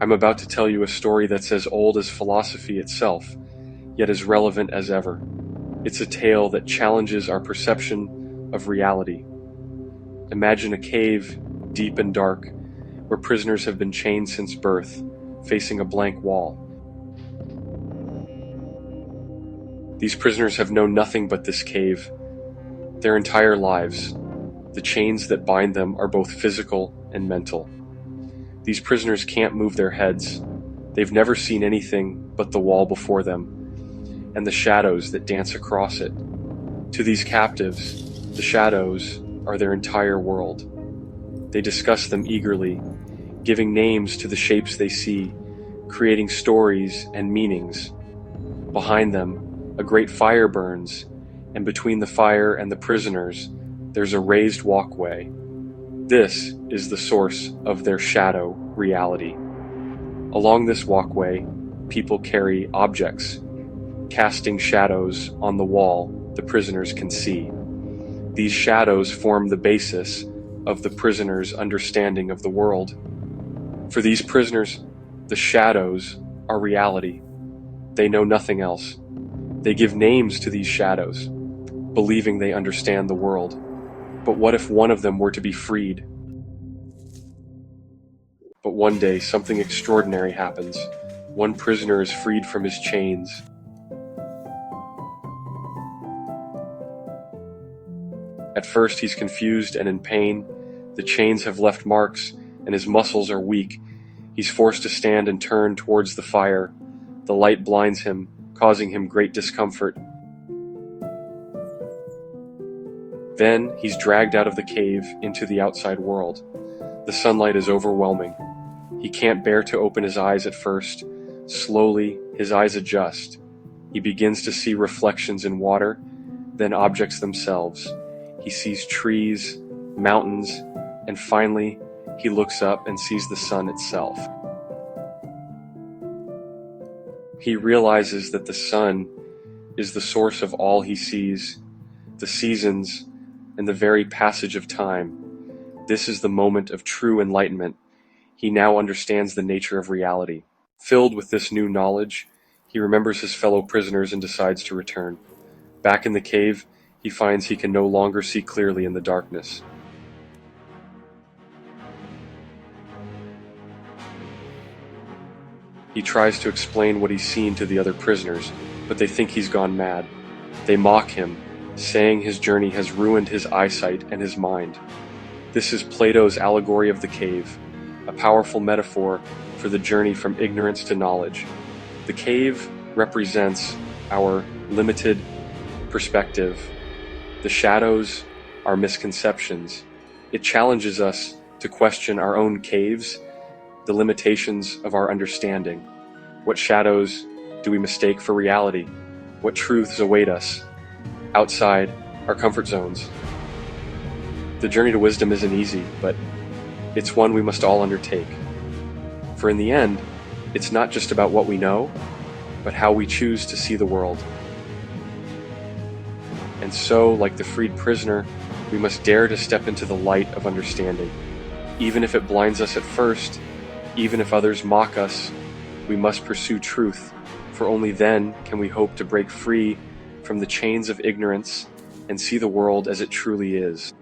I'm about to tell you a story that's as old as philosophy itself, yet as relevant as ever. It's a tale that challenges our perception of reality. Imagine a cave, deep and dark, where prisoners have been chained since birth, facing a blank wall. These prisoners have known nothing but this cave. Their entire lives, the chains that bind them are both physical and mental. These prisoners can't move their heads. They've never seen anything but the wall before them, and the shadows that dance across it. To these captives, the shadows are their entire world. They discuss them eagerly, giving names to the shapes they see, creating stories and meanings. Behind them, a great fire burns, and between the fire and the prisoners, there's a raised walkway. This is the source of their shadow reality. Along this walkway, people carry objects, casting shadows on the wall the prisoners can see. These shadows form the basis of the prisoners' understanding of the world. For these prisoners, the shadows are reality. They know nothing else. They give names to these shadows, believing they understand the world. But what if one of them were to be freed? But one day, something extraordinary happens. One prisoner is freed from his chains. At first, he's confused and in pain. The chains have left marks, and his muscles are weak. He's forced to stand and turn towards the fire. The light blinds him, causing him great discomfort. Then he's dragged out of the cave into the outside world. The sunlight is overwhelming. He can't bear to open his eyes at first. Slowly, his eyes adjust. He begins to see reflections in water, then objects themselves. He sees trees, mountains, and finally, he looks up and sees the sun itself. He realizes that the sun is the source of all he sees, the seasons, and the very passage of time. This is the moment of true enlightenment. He now understands the nature of reality. Filled with this new knowledge, he remembers his fellow prisoners and decides to return. Back in the cave, he finds he can no longer see clearly in the darkness. He tries to explain what he's seen to the other prisoners, but they think he's gone mad. They mock him, saying his journey has ruined his eyesight and his mind. This is Plato's Allegory of the Cave, a powerful metaphor for the journey from ignorance to knowledge. The cave represents our limited perspective. The shadows are misconceptions. It challenges us to question our own caves, the limitations of our understanding. What shadows do we mistake for reality? What truths await us outside our comfort zones? The journey to wisdom isn't easy, but it's one we must all undertake. For in the end, it's not just about what we know, but how we choose to see the world. And so, like the freed prisoner, we must dare to step into the light of understanding. Even if it blinds us at first, even if others mock us, we must pursue truth, for only then can we hope to break free from the chains of ignorance and see the world as it truly is.